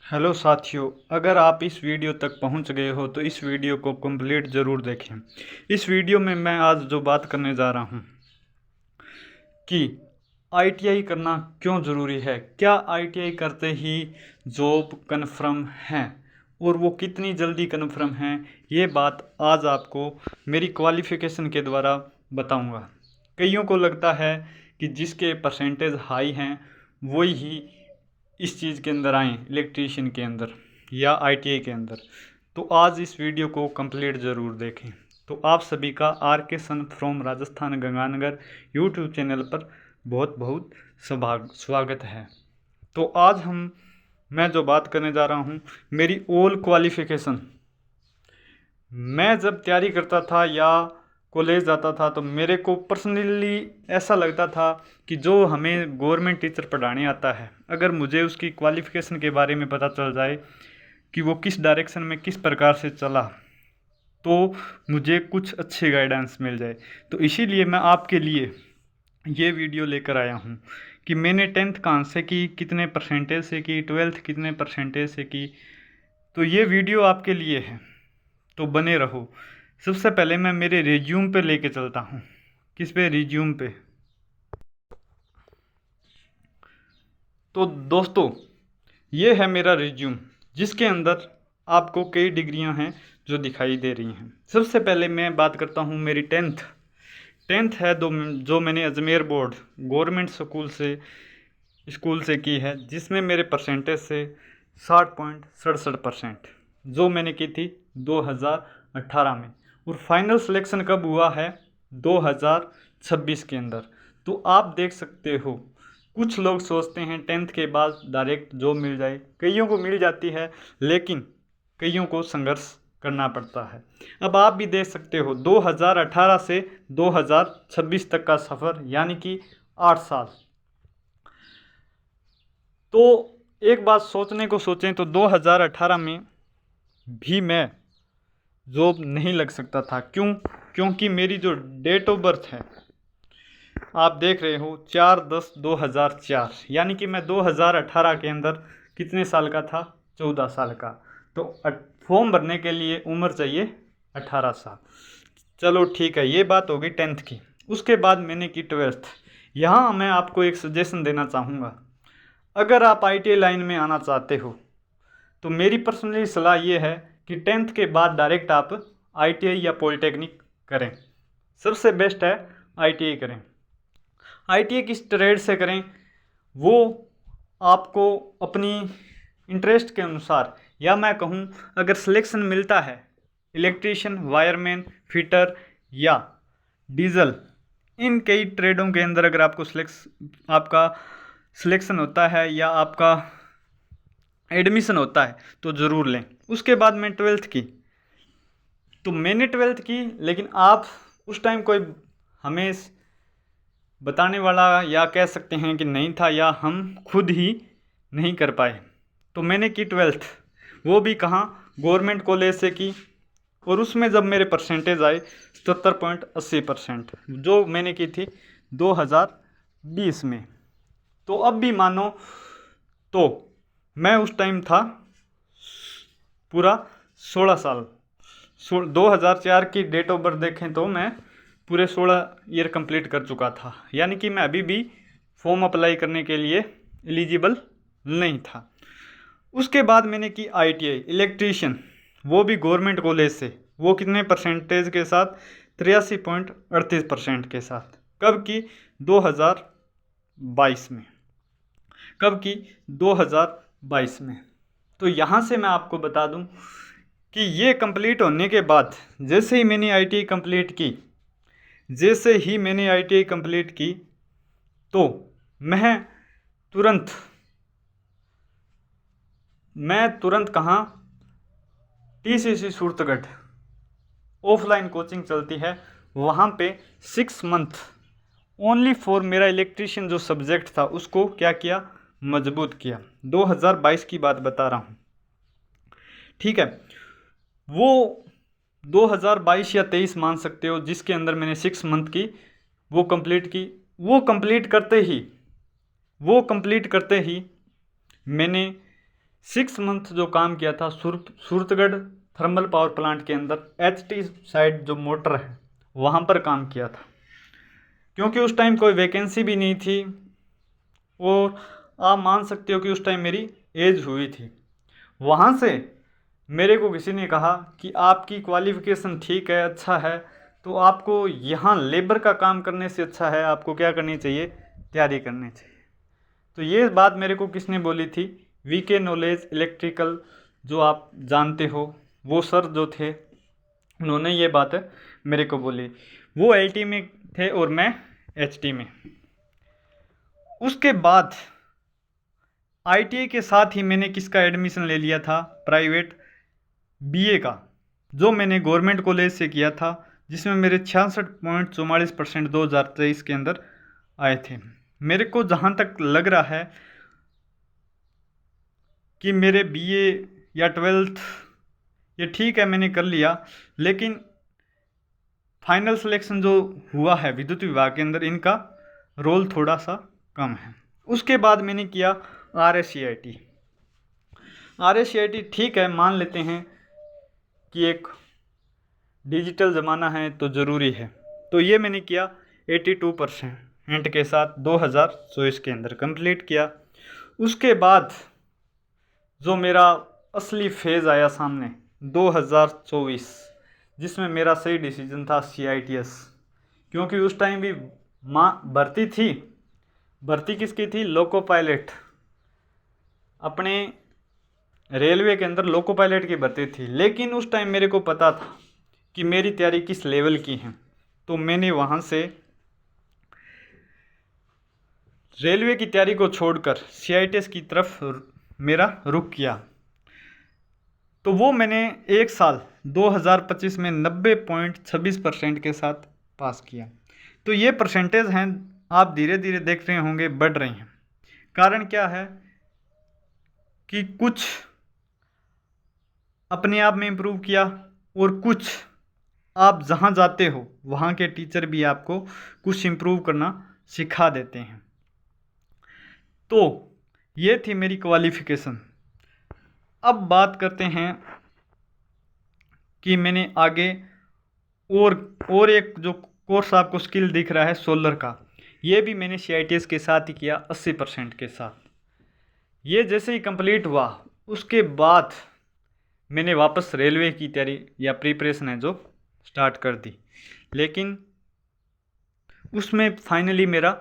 Hello साथियों, अगर आप इस वीडियो तक पहुंच गए हो तो इस वीडियो को कंप्लीट ज़रूर देखें। इस वीडियो में मैं आज जो बात करने जा रहा हूं कि आईटीआई करना क्यों ज़रूरी है, क्या आईटीआई करते ही जॉब कन्फर्म है और वो कितनी जल्दी कन्फर्म है, ये बात आज आपको मेरी क्वालिफ़िकेशन के द्वारा बताऊंगा। कईयों को लगता है कि जिसके परसेंटेज हाई हैं वही ही इस चीज़ के अंदर आएँ, इलेक्ट्रीशियन के अंदर या आईटीआई के अंदर। तो आज इस वीडियो को कंप्लीट ज़रूर देखें। तो आप सभी का आर के सन from Rajasthan Ganganagar YouTube channel पर बहुत बहुत स्वागत है। तो आज मैं जो बात करने जा रहा हूँ, मेरी ऑल क्वालिफ़िकेशन। मैं जब तैयारी करता था या कॉलेज जाता था तो मेरे को पर्सनली ऐसा लगता था कि जो हमें गवर्नमेंट टीचर पढ़ाने आता है, अगर मुझे उसकी क्वालिफ़िकेशन के बारे में पता चल जाए कि वो किस डायरेक्शन में किस प्रकार से चला, तो मुझे कुछ अच्छी गाइडेंस मिल जाए। तो इसीलिए मैं आपके लिए ये वीडियो लेकर आया हूँ कि मैंने 10th कहाँ से की, कितने परसेंटेज से की, 12th कितने परसेंटेज से की। तो ये वीडियो आपके लिए है, तो बने रहो। सबसे पहले मैं मेरे रिज्यूम पे लेके चलता हूँ। किस पे? रिज्यूम पे। तो दोस्तों, ये है मेरा रिज्यूम, जिसके अंदर आपको कई डिग्रियां हैं जो दिखाई दे रही हैं। सबसे पहले मैं बात करता हूँ मेरी टेंथ है जो मैंने अजमेर बोर्ड गवर्नमेंट स्कूल से की है, जिसमें मेरे परसेंटेज से 60.67% जो मैंने की थी 2018 में। और फाइनल सिलेक्शन कब हुआ है? 2026 के अंदर। तो आप देख सकते हो, कुछ लोग सोचते हैं 10th के बाद डायरेक्ट जॉब मिल जाए, कईयों को मिल जाती है, लेकिन कईयों को संघर्ष करना पड़ता है। अब आप भी देख सकते हो 2018 से 2026 तक का सफ़र, यानी कि 8 साल। तो एक बात सोचने को सोचें तो 2018 में भी मैं जॉब नहीं लग सकता था। क्यों? क्योंकि मेरी जो डेट ऑफ बर्थ है, आप देख रहे हो 4/10/2004, यानी कि मैं 2018 के अंदर कितने साल का था? 14 साल का। तो फॉर्म भरने के लिए उम्र चाहिए 18 साल। चलो ठीक है, ये बात होगी 10th की। उसके बाद मैंने की 12th। यहाँ मैं आपको एक सजेशन देना चाहूँगा, अगर आप आईटीआई लाइन में आना चाहते हो तो मेरी पर्सनली सलाह ये है कि 10th के बाद डायरेक्ट आप आईटीआई या पॉलिटेक्निक करें। सबसे बेस्ट है आईटीआई करें। आईटीआई किस ट्रेड से करें, वो आपको अपनी इंटरेस्ट के अनुसार, या मैं कहूँ अगर सिलेक्शन मिलता है इलेक्ट्रीशियन, वायरमैन, फिटर या डीजल, इन कई ट्रेडों के अंदर अगर आपका सिलेक्शन होता है या आपका एडमिशन होता है तो ज़रूर लें। उसके बाद मैं 12th की, तो मैंने 12th की, लेकिन आप उस टाइम कोई हमें बताने वाला या कह सकते हैं कि नहीं था, या हम खुद ही नहीं कर पाए। तो मैंने की 12th, वो भी कहाँ? गवर्नमेंट कॉलेज से की। और उसमें जब मेरे परसेंटेज आए 77.80%, जो मैंने की थी 2020 में। तो अब भी मानो तो मैं उस टाइम था पूरा 16 साल। 2004 की डेट ऑफ बर्थ देखें तो मैं पूरे 16 ईयर कंप्लीट कर चुका था, यानी कि मैं अभी भी फॉर्म अप्लाई करने के लिए एलिजिबल नहीं था। उसके बाद मैंने की आईटीआई इलेक्ट्रीशियन, वो भी गवर्नमेंट कॉलेज से। वो कितने परसेंटेज के साथ? 83.38% के साथ। कब की? 2022 में। कब की? 2022 में। तो यहाँ से मैं आपको बता दूँ कि ये कंप्लीट होने के बाद जैसे ही मैंने आईटीआई कंप्लीट की तो मैं तुरंत कहाँ? टीसीसी सूरतगढ़ ऑफलाइन कोचिंग चलती है, वहाँ पे 6 मंथ ओनली फॉर मेरा इलेक्ट्रीशियन जो सब्जेक्ट था उसको क्या किया? मजबूत किया। 2022 की बात बता रहा हूँ, ठीक है। वो 2022 या 23 मान सकते हो, जिसके अंदर मैंने 6 मंथ की वो कंप्लीट की। वो कंप्लीट करते ही मैंने 6 मंथ जो काम किया था सूरतगढ़ थर्मल पावर प्लांट के अंदर HT साइड जो मोटर है वहाँ पर काम किया था, क्योंकि उस टाइम कोई वैकेंसी भी नहीं थी और आप मान सकते हो कि उस टाइम मेरी एज हुई थी। वहाँ से मेरे को किसी ने कहा कि आपकी क्वालिफ़िकेशन ठीक है, अच्छा है, तो आपको यहाँ लेबर का काम करने से अच्छा है आपको क्या करनी चाहिए, तैयारी करनी चाहिए। तो ये बात मेरे को किसने बोली थी, VK नॉलेज इलेक्ट्रिकल जो आप जानते हो, वो सर जो थे उन्होंने ये बात मेरे को बोली। वो LT में थे और मैं HT में। उसके बाद ITI के साथ ही मैंने किसका एडमिशन ले लिया था, प्राइवेट BA का, जो मैंने गवर्नमेंट कॉलेज से किया था, जिसमें मेरे 66.44% 2023 के अंदर आए थे। मेरे को जहाँ तक लग रहा है कि मेरे BA या 12th ये ठीक है मैंने कर लिया, लेकिन फाइनल सिलेक्शन जो हुआ है विद्युत विभाग के अंदर इनका रोल थोड़ा सा कम है। उसके बाद मैंने किया RSCIT। RSCIT ठीक है, मान लेते हैं कि एक डिजिटल ज़माना है तो ज़रूरी है, तो ये मैंने किया 82% के साथ 2024 के अंदर कंप्लीट किया। उसके बाद जो मेरा असली फेज़ आया सामने 2024, जिसमें मेरा सही डिसीजन था CITS, क्योंकि उस टाइम भी भर्ती थी। भर्ती किसकी थी, लोको पायलट, अपने रेलवे के अंदर लोको पायलट की भर्ती थी। लेकिन उस टाइम मेरे को पता था कि मेरी तैयारी किस लेवल की है, तो मैंने वहाँ से रेलवे की तैयारी को छोड़कर CITS की तरफ मेरा रुख किया। तो वो मैंने एक साल 2025 में 90.26% के साथ पास किया। तो ये परसेंटेज हैं, आप धीरे धीरे देख रहे होंगे बढ़ रही हैं। कारण क्या है कि कुछ अपने आप में इम्प्रूव किया और कुछ आप जहाँ जाते हो वहाँ के टीचर भी आपको कुछ इम्प्रूव करना सिखा देते हैं। तो ये थी मेरी क्वालिफ़िकेशन। अब बात करते हैं कि मैंने आगे और एक जो कोर्स आपको स्किल दिख रहा है सोलर का, ये भी मैंने CITS के साथ ही किया 80% के साथ। ये जैसे ही कंप्लीट हुआ उसके बाद मैंने वापस रेलवे की तैयारी या प्रिपरेशन है जो स्टार्ट कर दी, लेकिन उसमें फाइनली मेरा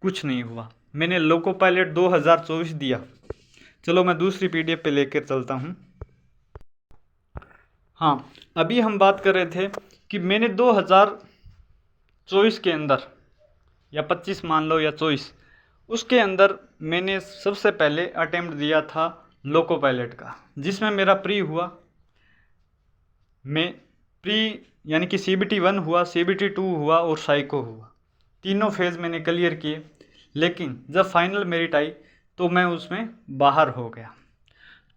कुछ नहीं हुआ। मैंने लोको पायलट 2024 दिया। चलो मैं दूसरी PDF पे लेकर चलता हूँ। हाँ, अभी हम बात कर रहे थे कि मैंने 2024 के अंदर या 25 मान लो या 24, उसके अंदर मैंने सबसे पहले अटेम्प्ट दिया था लोको पायलट का, जिसमें मेरा प्री हुआ। मैं प्री यानी कि CBT 1 हुआ, CBT 2 हुआ और साइको हुआ। तीनों फेज़ मैंने क्लियर किए, लेकिन जब फाइनल मेरिट आई तो मैं उसमें बाहर हो गया।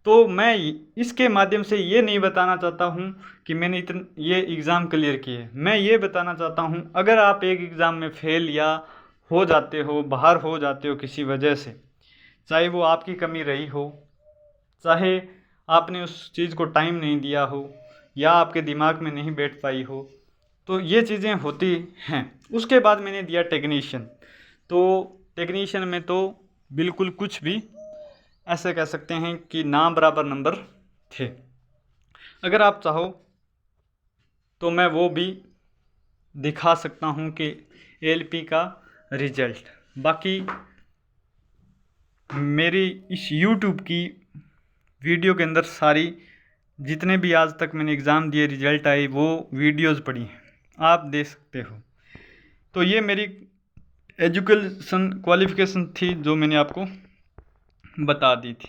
तो मैं इसके माध्यम से ये नहीं बताना चाहता हूँ कि मैंने ये एग्ज़ाम क्लियर किए। मैं ये बताना चाहता हूँ अगर आप एक एग्ज़ाम में फेल या हो जाते हो, बाहर हो जाते हो किसी वजह से, चाहे वो आपकी कमी रही हो, चाहे आपने उस चीज़ को टाइम नहीं दिया हो या आपके दिमाग में नहीं बैठ पाई हो, तो ये चीज़ें होती हैं। उसके बाद मैंने दिया टेक्नीशियन। तो टेक्नीशियन में तो बिल्कुल कुछ भी ऐसे कह सकते हैं कि ना बराबर नंबर थे। अगर आप चाहो तो मैं वो भी दिखा सकता हूँ कि LP का रिजल्ट। बाकी मेरी इस YouTube की वीडियो के अंदर सारी जितने भी आज तक मैंने एग्ज़ाम दिए रिजल्ट आए वो वीडियोज़ पड़ी हैं, आप देख सकते हो। तो ये मेरी एजुकेशन क्वालिफ़िकेशन थी जो मैंने आपको बता दी थी।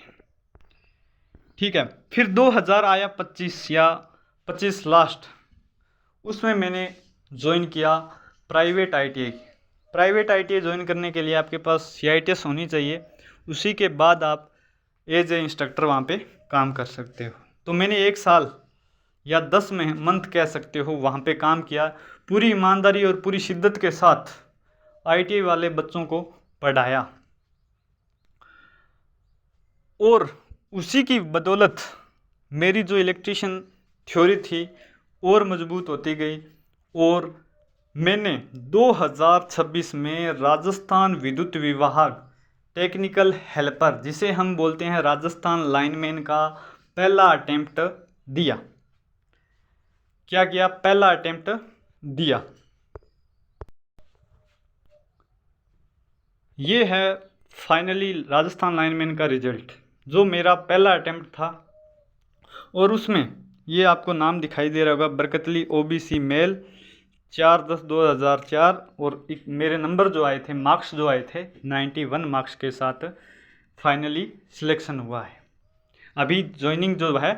ठीक है, फिर 2000 आया 25 या 25 लास्ट, उसमें मैंने ज्वाइन किया private ITI। Private ITI join करने के लिए आपके पास CITS होनी चाहिए, उसी के बाद आप एज ए इंस्ट्रक्टर वहाँ पे काम कर सकते हो। तो मैंने 1 साल या 10 मंथ कह सकते हो वहाँ पे काम किया, पूरी ईमानदारी और पूरी शिद्दत के साथ ITI वाले बच्चों को पढ़ाया। और उसी की बदौलत मेरी जो इलेक्ट्रीशियन थ्योरी थी और मजबूत होती गई और मैंने 2026 में राजस्थान विद्युत विभाग टेक्निकल हेल्पर, जिसे हम बोलते हैं राजस्थान लाइनमैन, का पहला अटेम्प्ट दिया। क्या किया? पहला अटेम्प्ट दिया। ये है फाइनली राजस्थान लाइनमैन का रिजल्ट, जो मेरा पहला अटेम्प्ट था। और उसमें ये आपको नाम दिखाई दे रहा होगा, बरकतली OBC मेल, 4/10/2004। और मेरे नंबर जो आए थे, मार्क्स जो आए थे, 91 मार्क्स के साथ फाइनली सिलेक्शन हुआ है। अभी ज्वाइनिंग जो है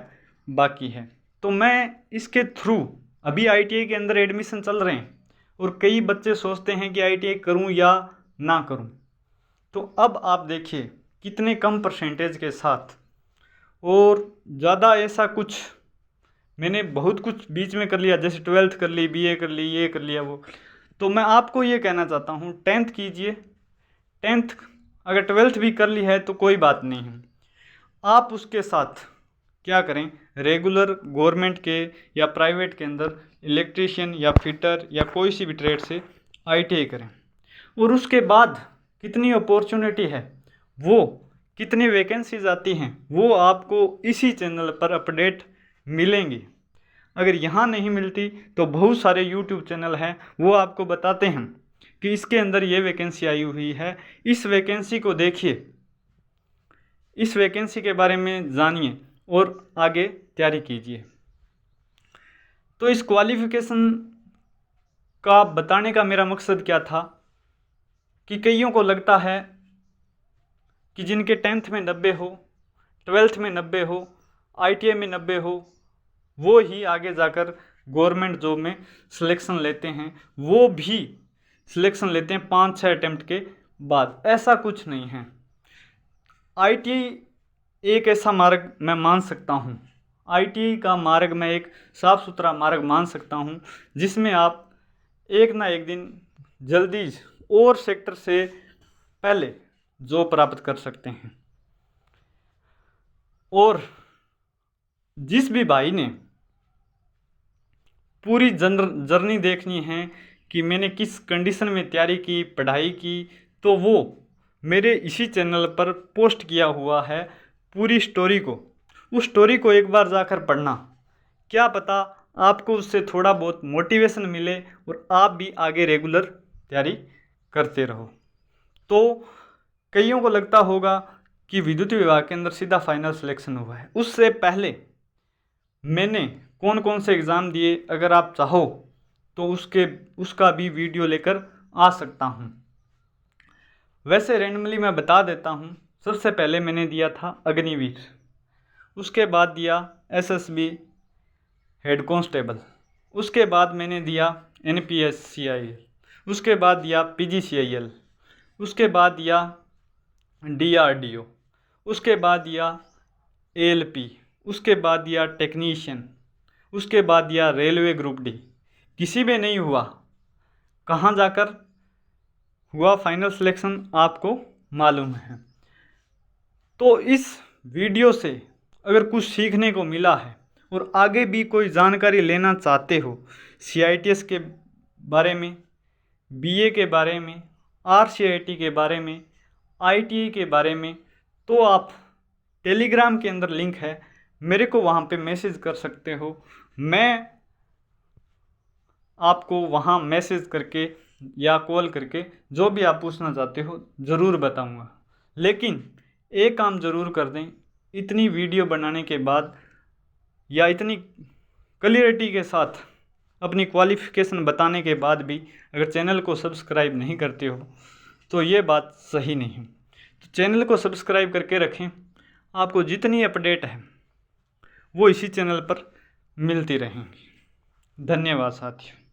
बाकी है। तो मैं इसके थ्रू, अभी ITI के अंदर एडमिशन चल रहे हैं और कई बच्चे सोचते हैं कि ITI करूं या ना करूं। तो अब आप देखिए कितने कम परसेंटेज के साथ, और ज़्यादा ऐसा कुछ मैंने बहुत कुछ बीच में कर लिया, जैसे 12th कर ली, BA कर ली, ये कर लिया, वो। तो मैं आपको ये कहना चाहता हूँ, 10th कीजिए। 10th अगर 12th भी कर ली है तो कोई बात नहीं है। आप उसके साथ क्या करें, रेगुलर गवर्नमेंट के या प्राइवेट के अंदर इलेक्ट्रीशियन या फिटर या कोई सी भी ट्रेड से ITI करें। और उसके बाद कितनी अपॉर्चुनिटी है, वो कितनी वैकेंसीज आती हैं, वो आपको इसी चैनल पर अपडेट मिलेंगी। अगर यहाँ नहीं मिलती तो बहुत सारे YouTube चैनल हैं, वो आपको बताते हैं कि इसके अंदर ये वैकेंसी आई हुई है, इस वैकेंसी को देखिए, इस वैकेंसी के बारे में जानिए और आगे तैयारी कीजिए। तो इस क्वालिफिकेशन का बताने का मेरा मकसद क्या था कि कईयों को लगता है कि जिनके 10th में 90 हो, 12th में 90 हो, ITI में 90 हो, वो ही आगे जाकर गवर्नमेंट जॉब में सिलेक्शन लेते हैं, वो भी सिलेक्शन लेते हैं 5-6 अटेम्प्ट के बाद। ऐसा कुछ नहीं है। ITI एक ऐसा मार्ग मैं मान सकता हूँ, ITI का मार्ग मैं एक साफ सुथरा मार्ग मान सकता हूँ, जिसमें आप एक ना एक दिन जल्दी और सेक्टर से पहले जॉब प्राप्त कर सकते हैं। और जिस भी भाई ने पूरी जर्नी देखनी है कि मैंने किस कंडीशन में तैयारी की, पढ़ाई की, तो वो मेरे इसी चैनल पर पोस्ट किया हुआ है पूरी स्टोरी को। उस स्टोरी को एक बार जाकर पढ़ना, क्या पता आपको उससे थोड़ा बहुत मोटिवेशन मिले और आप भी आगे रेगुलर तैयारी करते रहो। तो कईयों को लगता होगा कि विद्युत विभाग के अंदर सीधा फाइनल सिलेक्शन हुआ है। उससे पहले मैंने कौन कौन से एग्ज़ाम दिए, अगर आप चाहो तो उसका भी वीडियो लेकर आ सकता हूँ। वैसे रैंडमली मैं बता देता हूँ। सबसे पहले मैंने दिया था अग्निवीर, उसके बाद दिया SSB हेड कांस्टेबल, उसके बाद मैंने दिया NPS CIL, उसके बाद दिया PGCIL, उसके बाद दिया DRDO, उसके बाद दिया ALP, उसके बाद दिया टेक्नीशियन, उसके बाद दिया रेलवे ग्रुप D। किसी में नहीं हुआ, कहाँ जाकर हुआ फाइनल सिलेक्शन आपको मालूम है। तो इस वीडियो से अगर कुछ सीखने को मिला है और आगे भी कोई जानकारी लेना चाहते हो CITS के बारे में, BA के बारे में, RCIT के बारे में, ITI के बारे में, तो आप टेलीग्राम के अंदर लिंक है, मेरे को वहाँ पे मैसेज कर सकते हो। मैं आपको वहाँ मैसेज करके या कॉल करके जो भी आप पूछना चाहते हो ज़रूर बताऊँगा। लेकिन एक काम ज़रूर कर दें, इतनी वीडियो बनाने के बाद या इतनी क्लियरिटी के साथ अपनी क्वालिफ़िकेशन बताने के बाद भी अगर चैनल को सब्सक्राइब नहीं करते हो तो ये बात सही नहीं। तो चैनल को सब्सक्राइब करके रखें, आपको जितनी अपडेट है वो इसी चैनल पर मिलती रहेंगी। धन्यवाद साथियों।